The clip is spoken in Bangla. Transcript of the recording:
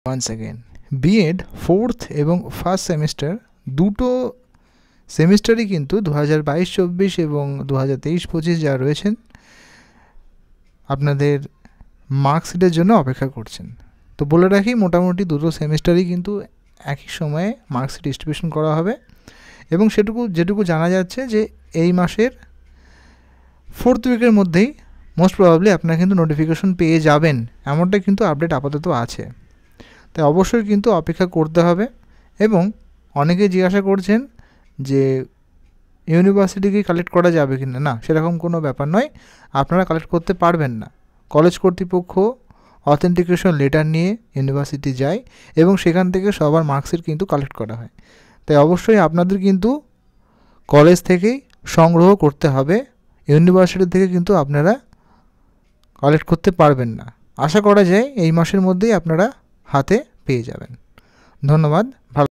ওয়ান্স অ্যাগেন বিএড ফোর্থ এবং ফার্স্ট সেমিস্টার দুটো সেমিস্টারই কিন্তু 2022-24 এবং 2023-25 যারা রয়েছেন আপনাদের মার্কশিটের জন্য অপেক্ষা করছেন। তো বলে রাখি মোটামুটি দুটো সেমিস্টারই কিন্তু একই সময়ে মার্কশিট ডিস্ট্রিবিউশন করা হবে এবং যেটুকু জানা যাচ্ছে যে এই মাসের 4th উইকের মধ্যেই মোস্ট প্রবাবলি আপনারা কিন্তু নোটিফিকেশন পেয়ে যাবেন, এমনটা কিন্তু আপডেট আপাতত আছে। তাই অবশ্যই কিন্তু অপেক্ষা করতে হবে। এবং অনেকে জিজ্ঞাসা করছেন যে ইউনিভার্সিটিকে কালেক্ট করা যাবে কি না, সেরকম কোনো ব্যাপার নয়, আপনারা কালেক্ট করতে পারবেন না। কলেজ কর্তৃপক্ষ অথেন্টিকেশন লেটার নিয়ে ইউনিভার্সিটি যায় এবং সেখান থেকে সবার মার্কশিট কিন্তু কালেক্ট করা হয়। তাই অবশ্যই আপনাদের কিন্তু কলেজ থেকেই সংগ্রহ করতে হবে, ইউনিভার্সিটি থেকে কিন্তু আপনারা কালেক্ট করতে পারবেন না। আশা করা যায় এই মাসের মধ্যেই আপনারা হাতে পেয়ে যাবেন। ধন্যবাদ। ভালো।